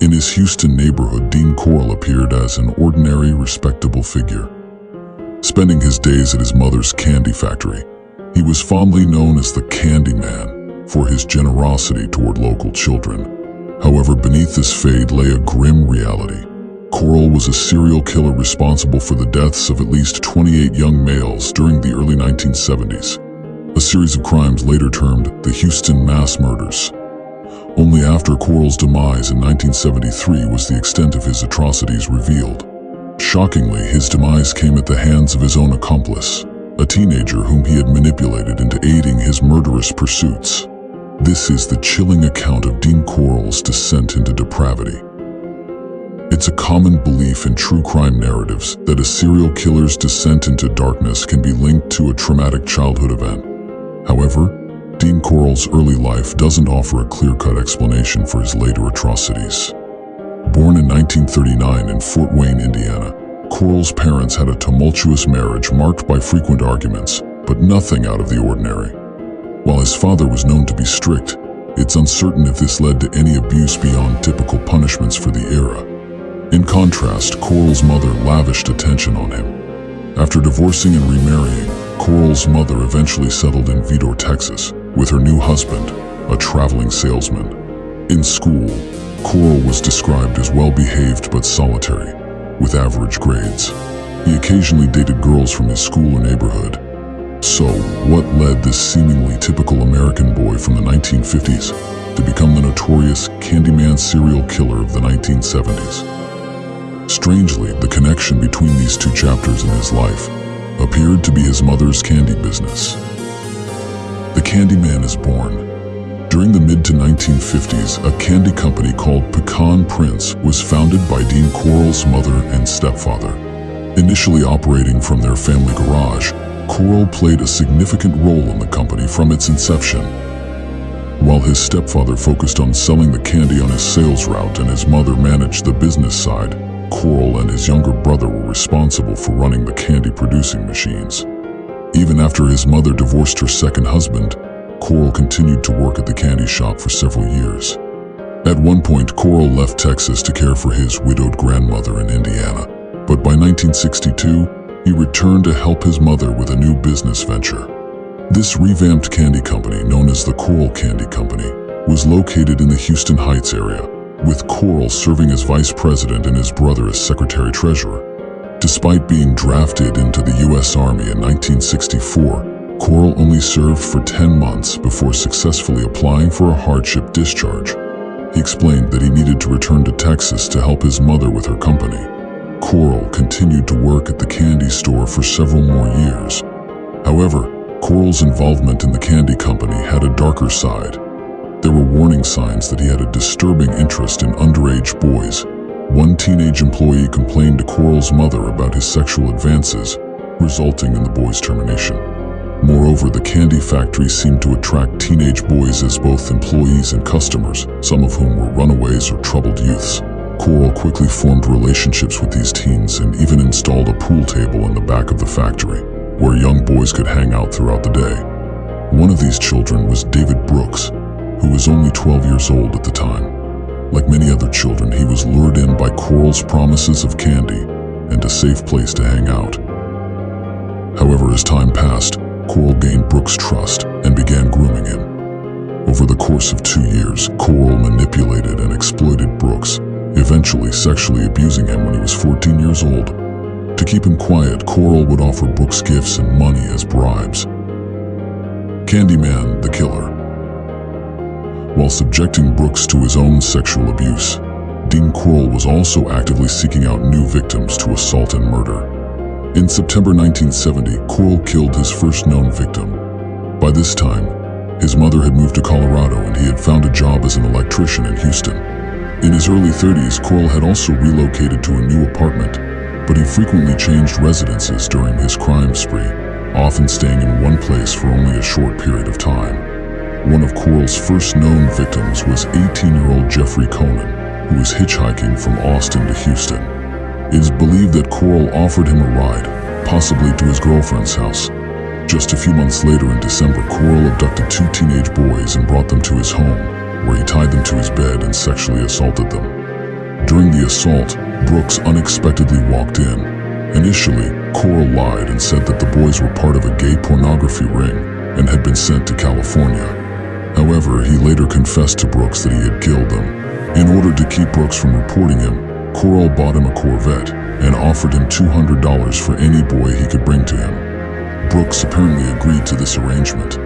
In his Houston neighborhood, Dean Corll appeared as an ordinary, respectable figure. Spending his days at his mother's candy factory, he was fondly known as the Candy Man for his generosity toward local children. However, beneath this fade lay a grim reality. Corll was a serial killer responsible for the deaths of at least 28 young males during the early 1970s, a series of crimes later termed the Houston Mass Murders. Only after Corll's demise in 1973 was the extent of his atrocities revealed. Shockingly, his demise came at the hands of his own accomplice, a teenager whom he had manipulated into aiding his murderous pursuits. This is the chilling account of Dean Corll's descent into depravity. It's a common belief in true crime narratives that a serial killer's descent into darkness can be linked to a traumatic childhood event. However, Dean Corll's early life doesn't offer a clear-cut explanation for his later atrocities. Born in 1939 in Fort Wayne, Indiana, Corll's parents had a tumultuous marriage marked by frequent arguments, but nothing out of the ordinary. While his father was known to be strict, it's uncertain if this led to any abuse beyond typical punishments for the era. In contrast, Corll's mother lavished attention on him. After divorcing and remarrying, Corll's mother eventually settled in Vidor, Texas, with her new husband, a traveling salesman. In school, Corll was described as well-behaved but solitary, with average grades. He occasionally dated girls from his school or neighborhood. So, what led this seemingly typical American boy from the 1950s to become the notorious Candyman serial killer of the 1970s? Strangely, the connection between these two chapters in his life appeared to be his mother's candy business. The Candyman is born. During the mid to 1950s, a candy company called Pecan Prince was founded by Dean Corll's mother and stepfather. Initially operating from their family garage, Corll played a significant role in the company from its inception. While his stepfather focused on selling the candy on his sales route and his mother managed the business side, Corll and his younger brother were responsible for running the candy-producing machines. Even after his mother divorced her second husband, Corll continued to work at the candy shop for several years. At one point, Corll left Texas to care for his widowed grandmother in Indiana, but by 1962, he returned to help his mother with a new business venture. This revamped candy company, known as the Corll Candy Company, was located in the Houston Heights area, with Corll serving as vice president and his brother as secretary-treasurer. Despite being drafted into the U.S. Army in 1964, Corll only served for 10 months before successfully applying for a hardship discharge. He explained that he needed to return to Texas to help his mother with her company. Corll continued to work at the candy store for several more years. However, Corll's involvement in the candy company had a darker side. There were warning signs that he had a disturbing interest in underage boys. One teenage employee complained to Corll's mother about his sexual advances, resulting in the boy's termination. Moreover, the candy factory seemed to attract teenage boys as both employees and customers, some of whom were runaways or troubled youths. Corll quickly formed relationships with these teens and even installed a pool table in the back of the factory, where young boys could hang out throughout the day. One of these children was David Brooks, who was only 12 years old at the time. Like many other children, he was lured in by Corll's promises of candy and a safe place to hang out. However, as time passed, Corll gained Brooks' trust and began grooming him. Over the course of 2 years, Corll manipulated and exploited Brooks, eventually sexually abusing him when he was 14 years old. To keep him quiet, Corll would offer Brooks gifts and money as bribes. Candyman, the killer. While subjecting Brooks to his own sexual abuse, Dean Corll was also actively seeking out new victims to assault and murder. In September 1970, Corll killed his first known victim. By this time, his mother had moved to Colorado and he had found a job as an electrician in Houston. In his early 30s, Corll had also relocated to a new apartment, but he frequently changed residences during his crime spree, often staying in one place for only a short period of time. One of Corll's first known victims was 18-year-old Jeffrey Conan, who was hitchhiking from Austin to Houston. It is believed that Corll offered him a ride, possibly to his girlfriend's house. Just a few months later in December, Corll abducted 2 teenage boys and brought them to his home, where he tied them to his bed and sexually assaulted them. During the assault, Brooks unexpectedly walked in. Initially, Corll lied and said that the boys were part of a gay pornography ring and had been sent to California. However, he later confessed to Brooks that he had killed them. In order to keep Brooks from reporting him, Corll bought him a Corvette and offered him $200 for any boy he could bring to him. Brooks apparently agreed to this arrangement.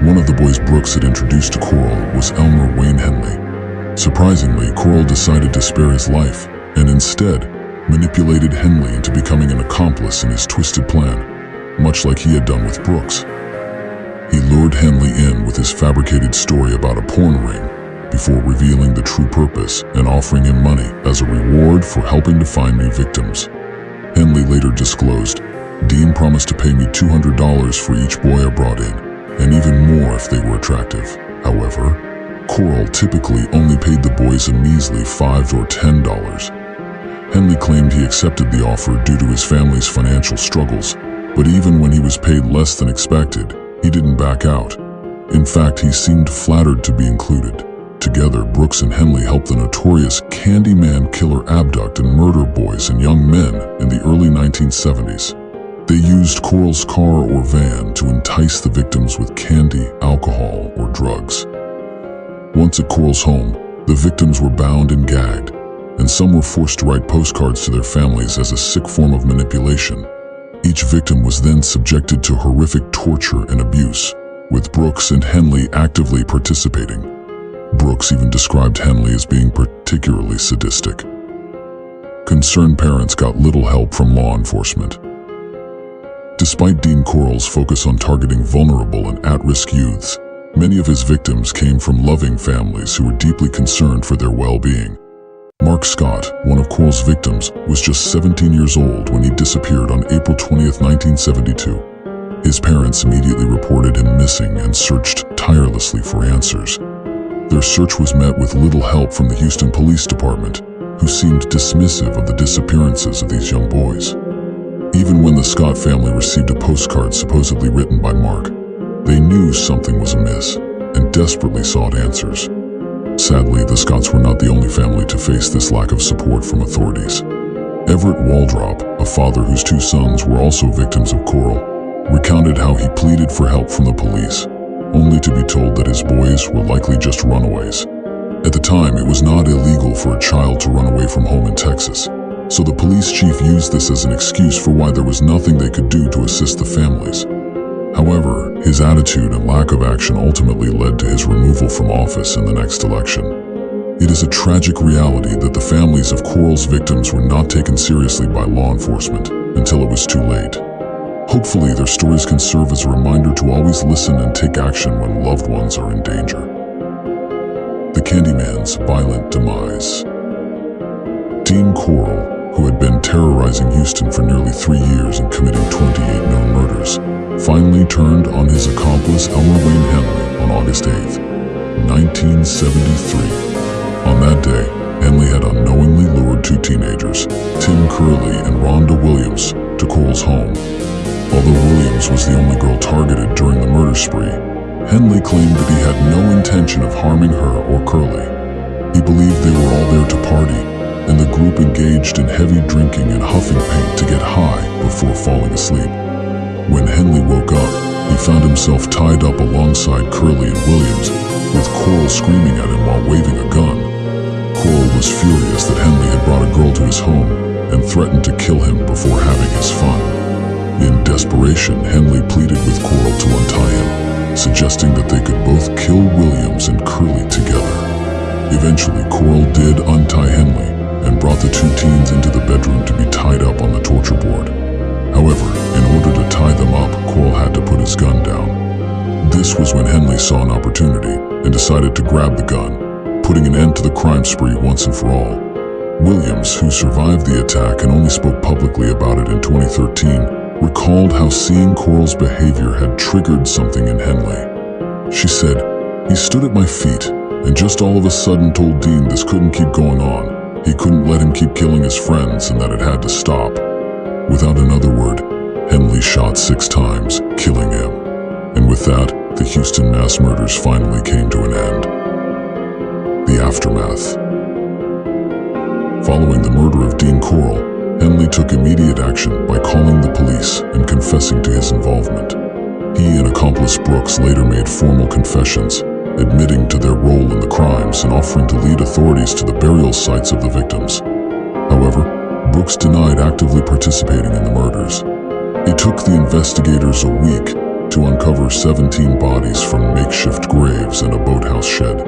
One of the boys Brooks had introduced to Corll was Elmer Wayne Henley. Surprisingly, Corll decided to spare his life and instead manipulated Henley into becoming an accomplice in his twisted plan, much like he had done with Brooks. He lured Henley in with his fabricated story about a porn ring before revealing the true purpose and offering him money as a reward for helping to find new victims. Henley later disclosed, "Dean promised to pay me $200 for each boy I brought in, and even more if they were attractive." However, Corll typically only paid the boys a measly $5 or $10. Henley claimed he accepted the offer due to his family's financial struggles, but even when he was paid less than expected, he didn't back out. In fact, he seemed flattered to be included. Together, Brooks and Henley helped the notorious Candyman killer abduct and murder boys and young men in the early 1970s. They used Corll's car or van to entice the victims with candy, alcohol, or drugs. Once at Corll's home, the victims were bound and gagged, and some were forced to write postcards to their families as a sick form of manipulation. Each victim was then subjected to horrific torture and abuse, with Brooks and Henley actively participating. Brooks even described Henley as being particularly sadistic. Concerned parents got little help from law enforcement. Despite Dean Corll's focus on targeting vulnerable and at-risk youths, many of his victims came from loving families who were deeply concerned for their well-being. Mark Scott, one of Corll's victims, was just 17 years old when he disappeared on April 20th, 1972. His parents immediately reported him missing and searched tirelessly for answers. Their search was met with little help from the Houston Police Department, who seemed dismissive of the disappearances of these young boys. Even when the Scott family received a postcard supposedly written by Mark, they knew something was amiss and desperately sought answers. Sadly, the Scotts were not the only family to face this lack of support from authorities. Everett Waldrop, a father whose two sons were also victims of Corll, recounted how he pleaded for help from the police, only to be told that his boys were likely just runaways. At the time, it was not illegal for a child to run away from home in Texas, so the police chief used this as an excuse for why there was nothing they could do to assist the families. However, his attitude and lack of action ultimately led to his removal from office in the next election. It is a tragic reality that the families of Corll's victims were not taken seriously by law enforcement until it was too late. Hopefully, their stories can serve as a reminder to always listen and take action when loved ones are in danger. The Candyman's violent demise. Dean Corll, who had been terrorizing Houston for nearly 3 years and committing 28 known murders, finally turned on his accomplice Elmer Wayne Henley on August 8, 1973. On that day, Henley had unknowingly lured two teenagers, Tim Curley and Rhonda Williams, to Corll's home. Although Williams was the only girl targeted during the murder spree, Henley claimed that he had no intention of harming her or Curley. He believed they were all there to party, and the group engaged in heavy drinking and huffing paint to get high before falling asleep. When Henley woke up, he found himself tied up alongside Curley and Williams, with Corll screaming at him while waving a gun. Corll was furious that Henley had brought a girl to his home and threatened to kill him before having his fun. In desperation, Henley pleaded with Corll to untie him, suggesting that they could both kill Williams and Curley together. Eventually, Corll did untie Henley and brought the two teens into the bedroom to be tied up on the torture board. However, in order to tie them up, Corll had to put his gun down. This was when Henley saw an opportunity and decided to grab the gun, putting an end to the crime spree once and for all. Williams, who survived the attack and only spoke publicly about it in 2013, recalled how seeing Corll's behavior had triggered something in Henley. She said, "He stood at my feet and just all of a sudden told Dean this couldn't keep going on. He couldn't let him keep killing his friends and that it had to stop." Without another word, Henley shot 6 times, killing him. And with that, the Houston mass murders finally came to an end. The aftermath. Following Dean Corll, Henley took immediate action by calling the police and confessing to his involvement. He and accomplice Brooks later made formal confessions, admitting to their role in the crimes and offering to lead authorities to the burial sites of the victims. However, Brooks denied actively participating in the murders. It took the investigators a week to uncover 17 bodies from makeshift graves and a boathouse shed.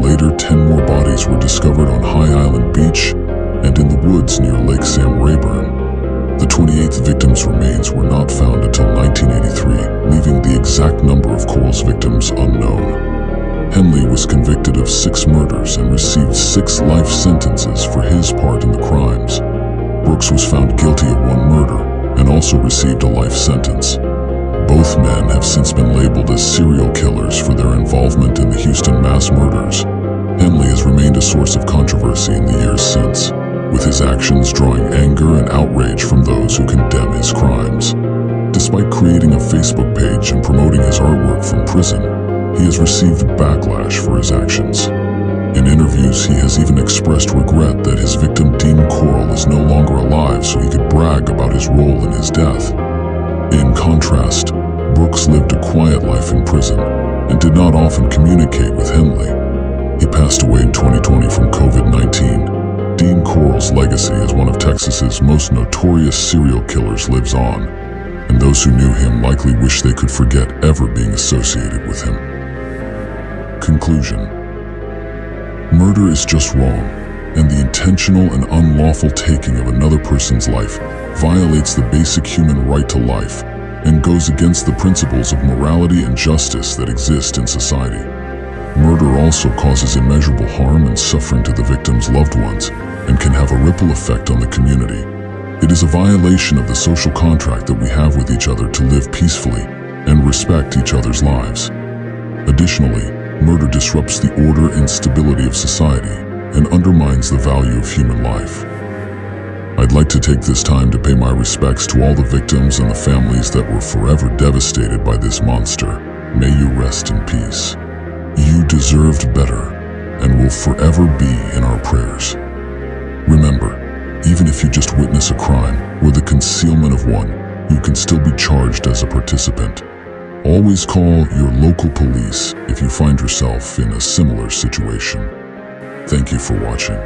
Later, 10 more bodies were discovered on High Island Beach and in the woods near Lake Sam Rayburn. The 28th victim's remains were not found until 1983, leaving the exact number of Corll's victims unknown. Henley was convicted of 6 murders and received 6 life sentences for his part in the crimes. Brooks was found guilty of 1 murder and also received a life sentence. Both men have since been labeled as serial killers for their involvement in the Houston mass murders. Henley has remained a source of controversy in the years since, with his actions drawing anger and outrage from those who condemn his crimes. Despite creating a Facebook page and promoting his artwork from prison, he has received backlash for his actions. In interviews, he has even expressed regret that his victim Dean Corll is no longer alive so he could brag about his role in his death. In contrast, Brooks lived a quiet life in prison and did not often communicate with Henley. He passed away in 2020 from COVID-19. Dean Corll's legacy as one of Texas's most notorious serial killers lives on, and those who knew him likely wish they could forget ever being associated with him. Conclusion: murder is just wrong, and the intentional and unlawful taking of another person's life violates the basic human right to life and goes against the principles of morality and justice that exist in society. Murder also causes immeasurable harm and suffering to the victim's loved ones and can have a ripple effect on the community. It is a violation of the social contract that we have with each other to live peacefully and respect each other's lives. Additionally, murder disrupts the order and stability of society and undermines the value of human life. I'd like to take this time to pay my respects to all the victims and the families that were forever devastated by this monster. May you rest in peace. You deserved better and will forever be in our prayers. Remember, even if you just witness a crime or the concealment of one, you can still be charged as a participant. Always call your local police if you find yourself in a similar situation. Thank you for watching.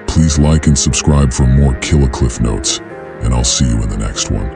Please like and subscribe for more Killer Cliff Notes, and I'll see you in the next one.